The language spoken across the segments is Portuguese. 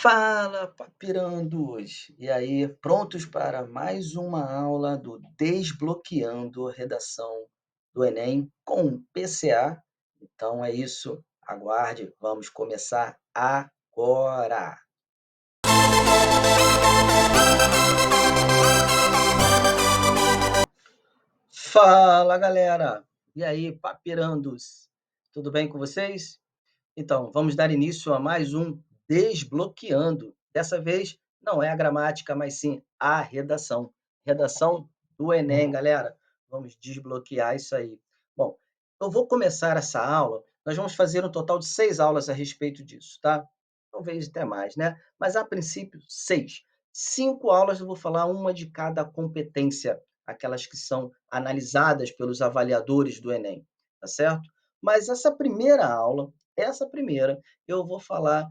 Fala, papirandos! E aí, prontos para mais uma aula do Desbloqueando Redação do Enem com PCA? Então é isso, aguarde, vamos começar agora! Fala, galera! E aí, papirandos? Tudo bem com vocês? Então, vamos dar início a mais um Desbloqueando. Dessa vez, não é a gramática, mas sim a redação. Redação do Enem, galera. Vamos desbloquear isso aí. Bom, eu vou começar essa aula. Nós vamos fazer um total de 6 aulas a respeito disso, tá? Talvez até mais, né? Mas a princípio, 6. 5 aulas eu vou falar uma de cada competência, aquelas que são analisadas pelos avaliadores do Enem, tá certo? Mas essa primeira, eu vou falar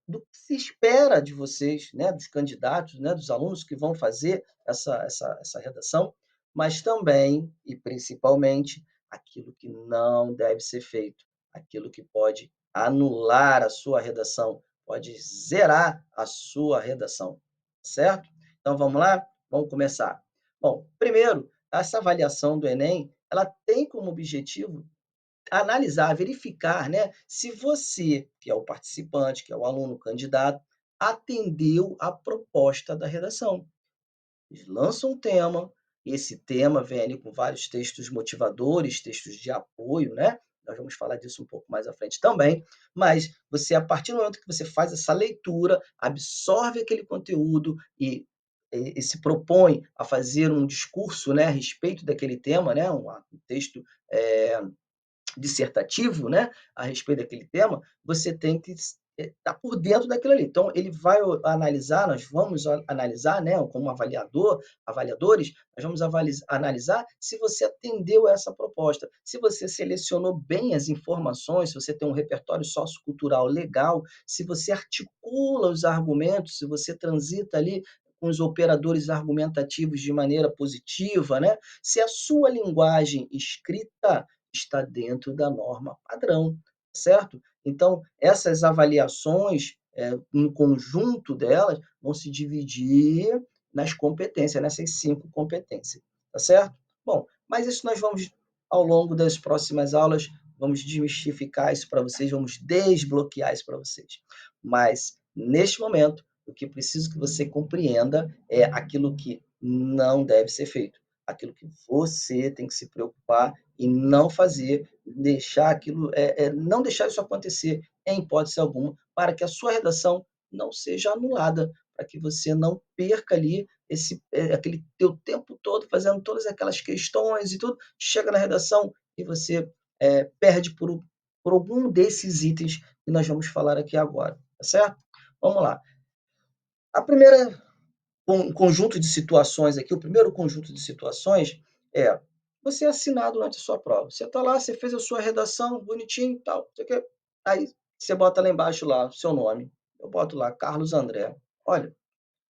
do que se espera de vocês, né, dos candidatos, né, dos alunos que vão fazer essa redação, mas também e principalmente aquilo que não deve ser feito, aquilo que pode anular a sua redação, pode zerar a sua redação, certo? Então vamos lá? Vamos começar. Bom, primeiro, essa avaliação do Enem, ela tem como objetivo analisar, verificar, né, se você, que é o participante, que é o aluno, o candidato, atendeu a proposta da redação. Eles lançam um tema, esse tema vem ali com vários textos motivadores, textos de apoio, né? Nós vamos falar disso um pouco mais à frente também, mas você, a partir do momento que você faz essa leitura, absorve aquele conteúdo e se propõe a fazer um discurso, né, a respeito daquele tema, né, um texto dissertativo, né, a respeito daquele tema, você tem que estar por dentro daquilo ali. Então, ele vai analisar, nós vamos analisar, né, como avaliadores, nós vamos analisar se você atendeu a essa proposta, se você selecionou bem as informações, se você tem um repertório sociocultural legal, se você articula os argumentos, se você transita ali com os operadores argumentativos de maneira positiva, né? Se a sua linguagem escrita está dentro da norma padrão, certo? Então, essas avaliações, no conjunto delas, vão se dividir nas competências, nessas 5 competências, tá certo? Bom, mas isso nós vamos, ao longo das próximas aulas, vamos desmistificar isso para vocês, vamos desbloquear isso para vocês. Mas, neste momento, o que preciso que você compreenda é aquilo que não deve ser feito, aquilo que você tem que se preocupar e não fazer, deixar aquilo, não deixar isso acontecer em hipótese alguma, para que a sua redação não seja anulada, para que você não perca ali aquele teu tempo todo fazendo todas aquelas questões e tudo, chega na redação e você perde por algum desses itens que nós vamos falar aqui agora, tá certo? Vamos lá. A primeira conjunto de situações aqui, o primeiro conjunto de situações é você assinar durante a sua prova. Você está lá, você fez a sua redação bonitinho e tal, não sei o quê. Aí você bota lá embaixo lá o seu nome. Eu boto lá Carlos André. Olha,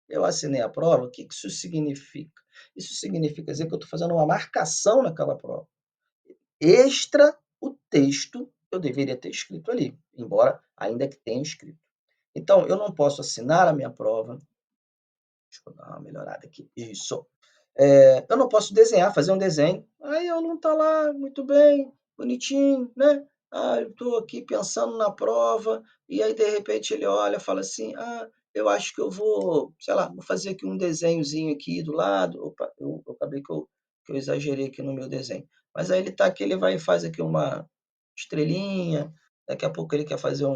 eu assinei a prova, o que isso significa? Isso significa dizer que eu estou fazendo uma marcação naquela prova. Extra o texto que eu deveria ter escrito ali, embora ainda que tenha escrito. Então, eu não posso assinar a minha prova. Deixa eu dar uma melhorada aqui. Isso. Eu não posso desenhar, fazer um desenho. Aí o aluno está lá, muito bem, bonitinho, né? Ah, eu estou aqui pensando na prova, e aí de repente ele olha e fala assim: ah, eu acho que eu vou, sei lá, vou fazer aqui um desenhozinho aqui do lado. Opa, eu acabei que eu exagerei aqui no meu desenho. Mas aí ele está aqui, ele vai e faz aqui uma estrelinha, daqui a pouco ele quer fazer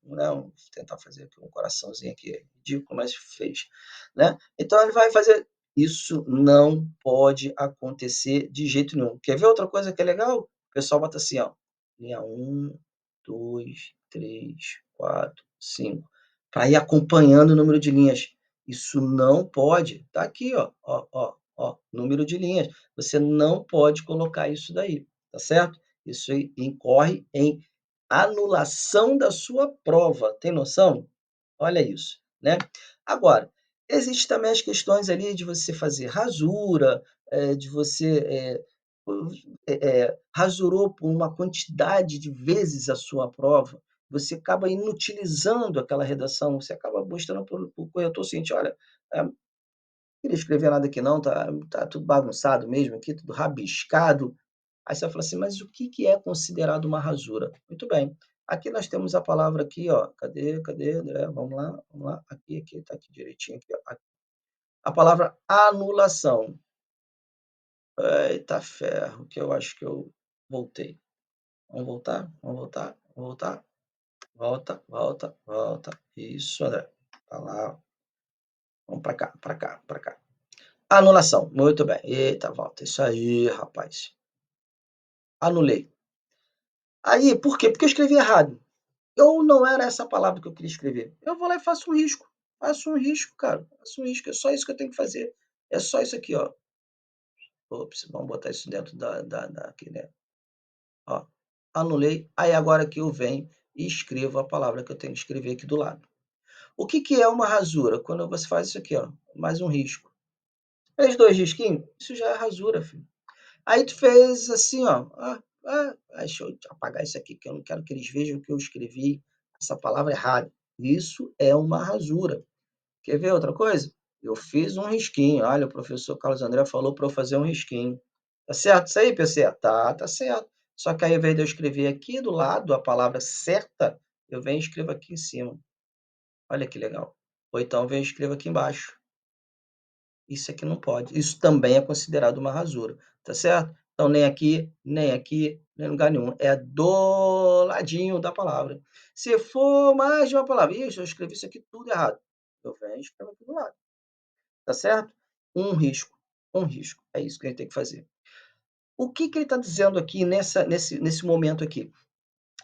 né, tentar fazer aqui um coraçãozinho aqui, ridículo, mas fez, né? Então ele vai fazer isso não pode acontecer de jeito nenhum. Quer ver outra coisa que é legal? O pessoal bota assim, ó, linha 1, 2, 3, 4, 5, para ir acompanhando o número de linhas. Isso não pode. Tá aqui, ó, número de linhas. Você não pode colocar isso daí, tá certo? Isso aí incorre em anulação da sua prova. Tem noção? Olha isso, né? Agora, existe também as questões ali de você fazer rasura, de você, rasurou por uma quantidade de vezes a sua prova. você acaba inutilizando aquela redação, você acaba mostrando para o corretor o seguinte: "Olha, não queria escrever nada aqui não, tá tudo bagunçado mesmo aqui, tudo rabiscado". Aí você vai falar assim: "Mas o que que é considerado uma rasura?". Muito bem, aqui nós temos a palavra aqui, ó, cadê, André? Vamos lá, aqui, tá aqui direitinho aqui, ó. A palavra anulação. Eita ferro, que eu acho que eu voltei. Vamos voltar? Vamos voltar? Vamos voltar? Volta, volta, volta. Isso, André. Tá lá. Vamos pra cá, pra cá, pra cá. Anulação. Muito bem. Eita, volta. Isso aí, rapaz. Anulei. Aí, por quê? Porque eu escrevi errado. Ou não era essa palavra que eu queria escrever. Eu vou lá e faço um risco. Faço um risco, cara. Faço um risco. É só isso que eu tenho que fazer. É só isso aqui, ó. Ops, vamos botar isso dentro da aqui, né? Ó, anulei. Aí agora que eu venho e escrevo a palavra que eu tenho que escrever aqui do lado. O que que é uma rasura? Quando você faz isso aqui, ó, mais um risco. Fez 2 risquinhos? Isso já é rasura, filho. Aí tu fez assim, ó, deixa eu apagar isso aqui que eu não quero que eles vejam que eu escrevi essa palavra errada. Isso é uma rasura. Quer ver outra coisa? Eu fiz um risquinho. Olha, o professor Carlos André falou para eu fazer um risquinho. Tá certo isso aí, PC? Tá certo. Só que aí, ao invés de eu escrever aqui do lado a palavra certa, eu venho e escrevo aqui em cima. Olha que legal. Ou então eu venho e escrevo aqui embaixo. Isso aqui não pode. Isso também é considerado uma rasura, tá certo? Então, nem aqui, nem aqui, nem em lugar nenhum. É do ladinho da palavra. Se for mais de uma palavra, ixi, eu escrevi isso aqui tudo errado. Eu venho e escrevo aqui do lado, tá certo? Um risco, um risco. É isso que a gente tem que fazer. O que que ele está dizendo aqui nesse momento aqui?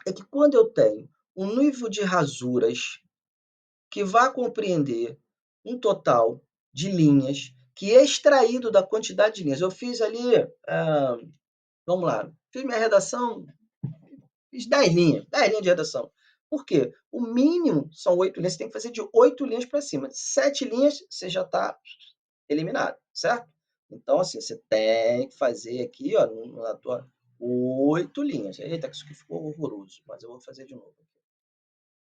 É que quando eu tenho um nível de rasuras que vá compreender um total de linhas que é extraído da quantidade de linhas. Eu fiz ali, vamos lá, fiz minha redação, fiz 10 linhas, 10 linhas de redação. Por quê? O mínimo são 8 linhas, você tem que fazer de 8 linhas para cima. 7 linhas, você já está eliminado, certo? Então, assim, você tem que fazer aqui, ó, na tua 8 linhas. Eita, que isso aqui ficou horroroso, mas eu vou fazer de novo.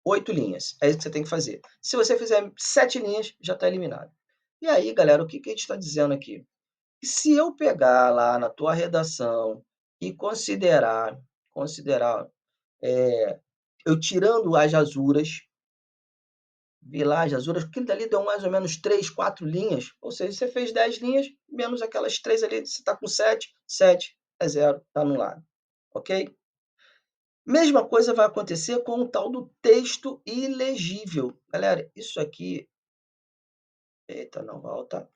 8 linhas, é isso que você tem que fazer. Se você fizer 7 linhas, já está eliminado. E aí, galera, o que que a gente está dizendo aqui? Que se eu pegar lá na tua redação e considerar, eu tirando as rasuras, vi lá as rasuras, aquilo dali deu mais ou menos 3, 4 linhas, ou seja, você fez 10 linhas, menos aquelas 3 ali, você está com 7, 7 é zero, está anulado, ok? Mesma coisa vai acontecer com o tal do texto ilegível. Galera, isso aqui, eita, não volta.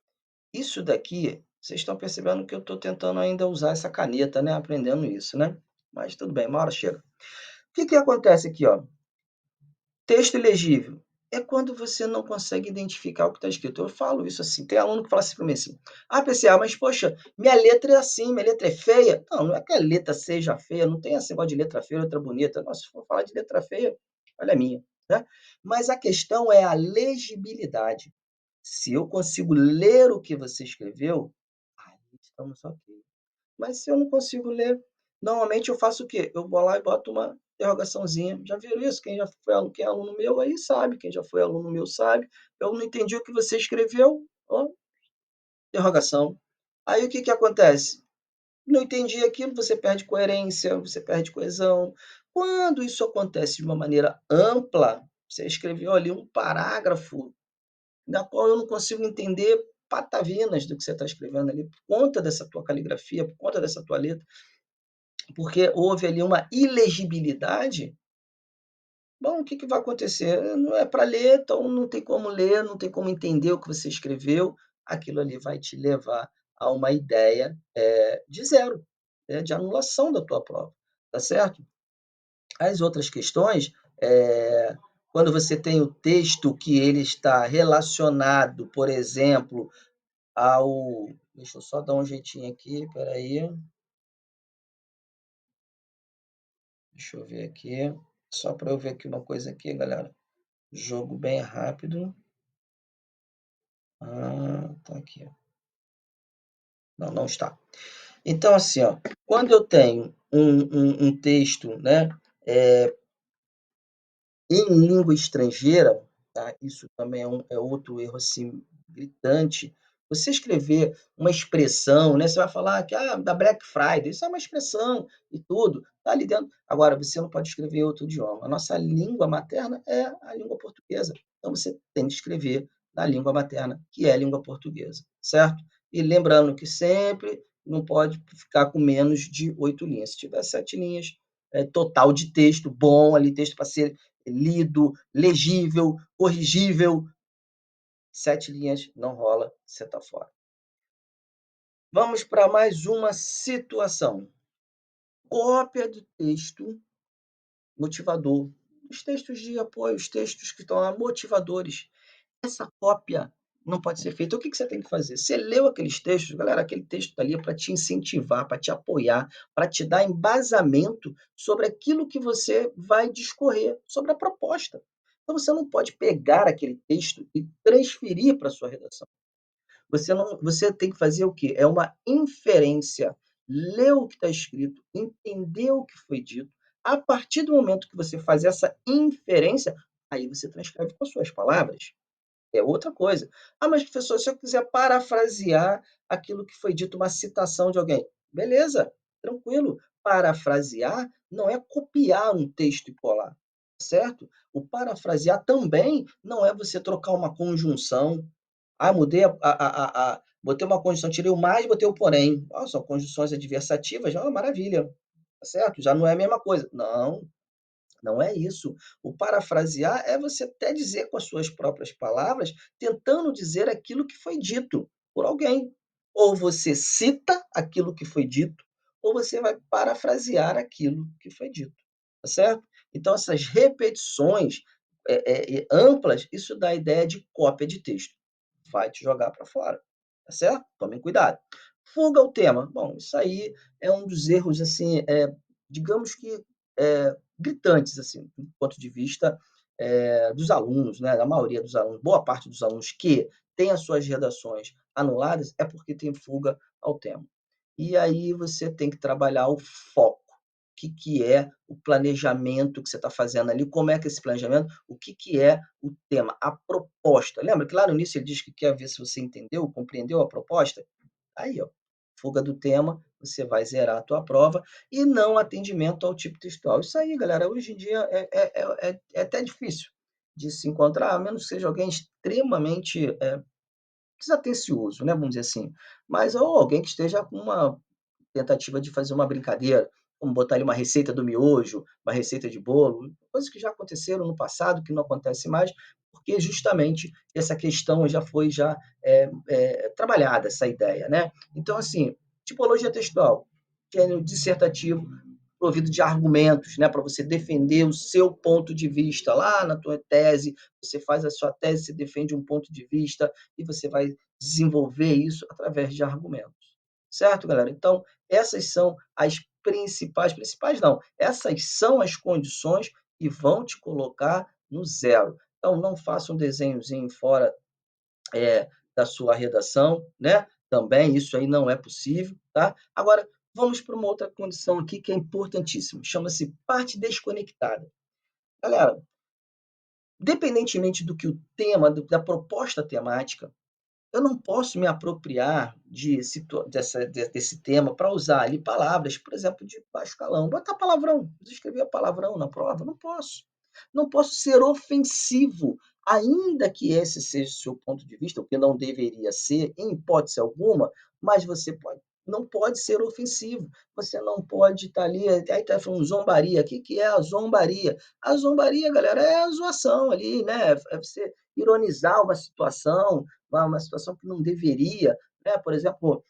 Isso daqui, vocês estão percebendo que eu estou tentando ainda usar essa caneta, né? Aprendendo isso, né? Mas tudo bem, uma hora chega. O que que acontece aqui, ó? Texto ilegível. É quando você não consegue identificar o que está escrito. Eu falo isso assim. Tem aluno que fala assim para mim assim: Ah, PCA, mas poxa, minha letra é assim, minha letra é feia. Não, não é que a letra seja feia, não tem esse negócio de letra feia, letra bonita. Nossa, se for falar de letra feia, olha a minha, né? Mas a questão é a legibilidade. Se eu consigo ler o que você escreveu, aí estamos ok. Mas se eu não consigo ler, normalmente eu faço o quê? Eu vou lá e boto uma interrogaçãozinha. Já viram isso? Quem já foi aluno, quem é aluno meu aí sabe, quem já foi aluno meu sabe. Eu não entendi o que você escreveu, ó, interrogação. Aí o que que acontece? Não entendi aquilo, você perde coerência, você perde coesão. Quando isso acontece de uma maneira ampla, você escreveu ali um parágrafo da qual eu não consigo entender patavinas do que você está escrevendo ali, por conta dessa tua caligrafia, por conta dessa tua letra, porque houve ali uma ilegibilidade. Bom, o que que vai acontecer? Não é para ler, então não tem como ler, não tem como entender o que você escreveu, aquilo ali vai te levar a uma ideia de zero, né, de anulação da tua prova, tá certo? As outras questões, quando você tem o texto que ele está relacionado, por exemplo, ao. Deixa eu só dar um jeitinho aqui, espera aí. Deixa eu ver aqui. Só para eu ver aqui uma coisa aqui, galera. Jogo bem rápido. Tá aqui. Não, não está. Então, assim, ó, quando eu tenho um texto, né, Em língua estrangeira, tá, isso também é outro erro, assim, gritante. Você escrever uma expressão, né, você vai falar que: "Ah, da Black Friday", isso é uma expressão e tudo, tá ali dentro. Agora, você não pode escrever em outro idioma. A nossa língua materna é a língua portuguesa, então você tem que escrever na língua materna, que é a língua portuguesa, certo? E lembrando que sempre não pode ficar com menos de 8 linhas. Se tiver 7 linhas, total de texto bom ali, texto para ser lido, legível, corrigível, 7 linhas não rola, você está fora. Vamos para mais uma situação. Cópia do texto motivador. Os textos de apoio, os textos que estão lá motivadores. Essa cópia não pode ser feita. O que que você tem que fazer? Você leu aqueles textos, galera, aquele texto está ali é para te incentivar, para te apoiar, para te dar embasamento sobre aquilo que você vai discorrer, sobre a proposta. Então você não pode pegar aquele texto e transferir para a sua redação. Você tem que fazer o quê? É uma inferência. Ler o que está escrito, entender o que foi dito. A partir do momento que você faz essa inferência, aí você transcreve com as suas palavras. É outra coisa. "Ah, mas professor, se eu quiser parafrasear aquilo que foi dito, uma citação de alguém", beleza, tranquilo. Parafrasear não é copiar um texto e colar, certo? O parafrasear também não é você trocar uma conjunção. "Ah, mudei a botei uma conjunção, tirei o mais, botei o porém". "Ah, são conjunções adversativas". "Ah, maravilha", tá certo? Já não é a mesma coisa. Não, não é isso. O parafrasear é você até dizer com as suas próprias palavras, tentando dizer aquilo que foi dito por alguém. Ou você cita aquilo que foi dito, ou você vai parafrasear aquilo que foi dito, tá certo? Então essas repetições, amplas, isso dá a ideia de cópia de texto. Vai te jogar para fora, tá certo? Tomem cuidado. Fuga ao tema. Bom, isso aí é um dos erros, assim, digamos que, gritantes, assim, do ponto de vista, dos alunos, né, da maioria dos alunos, boa parte dos alunos que tem as suas redações anuladas, é porque tem fuga ao tema. E aí você tem que trabalhar o foco. O que que é o planejamento que você está fazendo ali, como é que é esse planejamento, o que que é o tema, a proposta. Lembra que lá no início ele diz que quer ver se você entendeu, compreendeu a proposta? Aí, ó, fuga do tema, você vai zerar a tua prova e não atendimento ao tipo textual. Isso aí, galera, hoje em dia é até difícil de se encontrar, a menos que seja alguém extremamente, desatencioso, né, vamos dizer assim. Mas ou alguém que esteja com uma tentativa de fazer uma brincadeira, como botar ali uma receita do miojo, uma receita de bolo, coisas que já aconteceram no passado, que não acontece mais, porque justamente essa questão já foi trabalhada, essa ideia, né. Então, assim, tipologia textual, gênero dissertativo, provido de argumentos, né, para você defender o seu ponto de vista. Lá na tua tese, você faz a sua tese, você defende um ponto de vista e você vai desenvolver isso através de argumentos. Certo, galera? Então, essas são as principais não, essas são as condições que vão te colocar no zero. Então não faça um desenhozinho fora, da sua redação, né, também isso aí não é possível, tá. Agora, vamos para uma outra condição aqui que é importantíssima, chama-se parte desconectada. Galera, independentemente do que o tema, da proposta temática, eu não posso me apropriar desse tema para usar ali palavras, por exemplo, de baixo calão. Botar palavrão, escrever palavrão na prova, não posso. Não posso ser ofensivo, ainda que esse seja o seu ponto de vista, o que não deveria ser, em hipótese alguma, mas você não pode ser ofensivo. Você não pode estar ali, aí está falando zombaria. O que que é a zombaria? A zombaria, galera, é a zoação ali, né? É você ironizar uma situação, uma situação que não deveria, né? Por exemplo,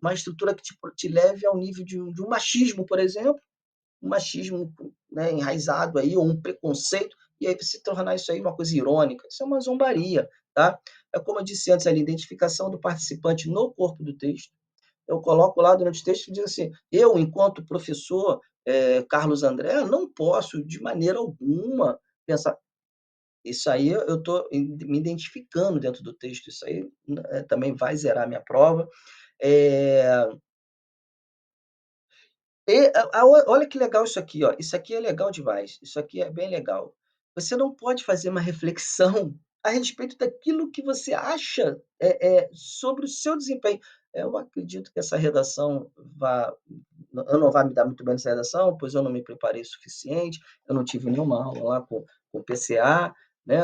uma estrutura que te leve ao nível de um machismo, por exemplo, um machismo, né, enraizado aí, ou um preconceito, e aí você tornar isso aí uma coisa irônica. Isso é uma zombaria, tá? É como eu disse antes ali, identificação do participante no corpo do texto. Eu coloco lá durante o texto e digo assim: eu, enquanto professor, Carlos André, não posso de maneira alguma pensar. Isso aí eu estou me identificando dentro do texto, isso aí, também vai zerar a minha prova. Eh, olha que legal isso aqui, ó, isso aqui é legal demais, isso aqui é bem legal. Você não pode fazer uma reflexão a respeito daquilo que você acha, sobre o seu desempenho. Eu acredito que essa redação vá eu não vai me dar muito bem nessa redação, pois eu não me preparei o suficiente, eu não tive nenhuma aula lá com PCA, né,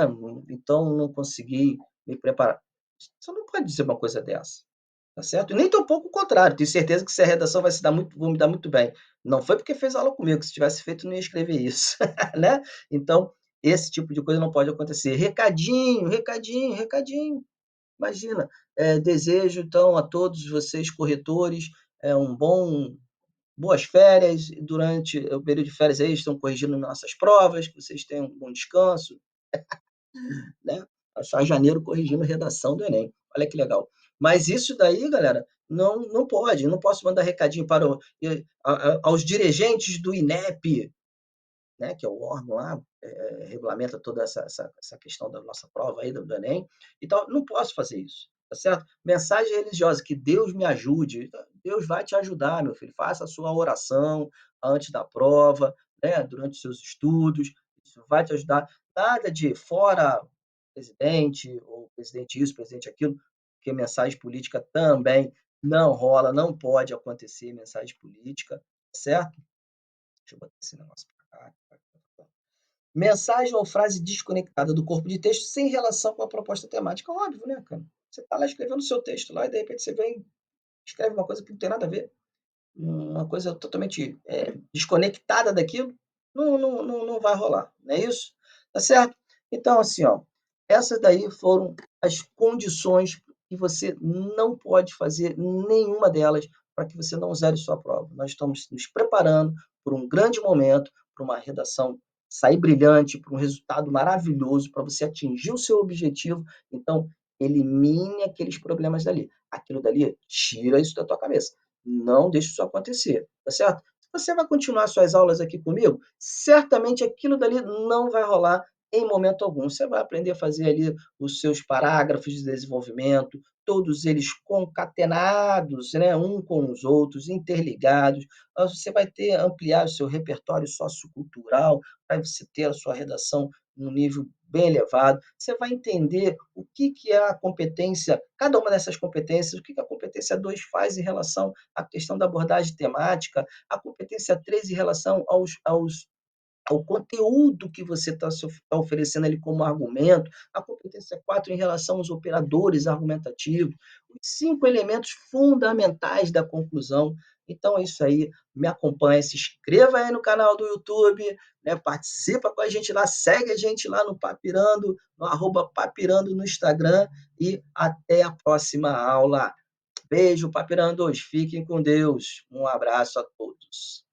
então não consegui me preparar. Você não pode dizer uma coisa dessa, tá certo? E nem tampouco o contrário, tenho certeza que se a redação vai se dar muito vou me dar muito bem. Não foi porque fez aula comigo, se tivesse feito não ia escrever isso, né. Então, esse tipo de coisa não pode acontecer. Recadinho, recadinho, recadinho. Imagina, desejo então a todos vocês corretores, um bom boas férias, durante o período de férias aí estão corrigindo nossas provas, que vocês tenham um bom descanso, né. Passar janeiro corrigindo redação do Enem, olha que legal. Mas isso daí, galera, não pode, não posso mandar recadinho para o aos dirigentes do INEP, né, que é o órgão lá, regulamenta toda essa questão da nossa prova aí do Enem, então não posso fazer isso, tá certo? Mensagem religiosa, que Deus me ajude, então, Deus vai te ajudar, meu filho, faça a sua oração antes da prova, né, durante os seus estudos, isso vai te ajudar. Nada de fora presidente, ou presidente isso, presidente aquilo, porque mensagem política também não rola, não pode acontecer mensagem política, certo? Deixa eu botar esse negócio pra cá. Mensagem ou frase desconectada do corpo de texto sem relação com a proposta temática. Óbvio, né, cara? Você tá lá escrevendo o seu texto lá e de repente você vem, escreve uma coisa que não tem nada a ver, uma coisa totalmente desconectada daquilo, não vai rolar, não é isso? Tá certo? Então, assim, ó, essas daí foram as condições que você não pode fazer nenhuma delas para que você não zere sua prova. Nós estamos nos preparando por um grande momento, para uma redação sair brilhante, para um resultado maravilhoso, para você atingir o seu objetivo. Então, elimine aqueles problemas dali. Aquilo dali, tira isso da tua cabeça. Não deixe isso acontecer, tá certo? Se você vai continuar suas aulas aqui comigo, certamente aquilo dali não vai rolar em momento algum. Você vai aprender a fazer ali os seus parágrafos de desenvolvimento, todos eles concatenados, né, um com os outros, interligados. Você vai ter ampliar o seu repertório sociocultural, para você ter a sua redação num nível bem elevado. Você vai entender o que que é a competência, cada uma dessas competências, o que que a competência 2 faz em relação à questão da abordagem temática, a competência 3 em relação ao conteúdo que você está oferecendo ali como argumento, a competência 4 em relação aos operadores argumentativos, os 5 elementos fundamentais da conclusão. Então é isso aí, me acompanha, se inscreva aí no canal do YouTube, né, participa com a gente lá, segue a gente lá no Papirando, no arroba Papirando no Instagram e até a próxima aula. Beijo, Papirandos, fiquem com Deus. Um abraço a todos.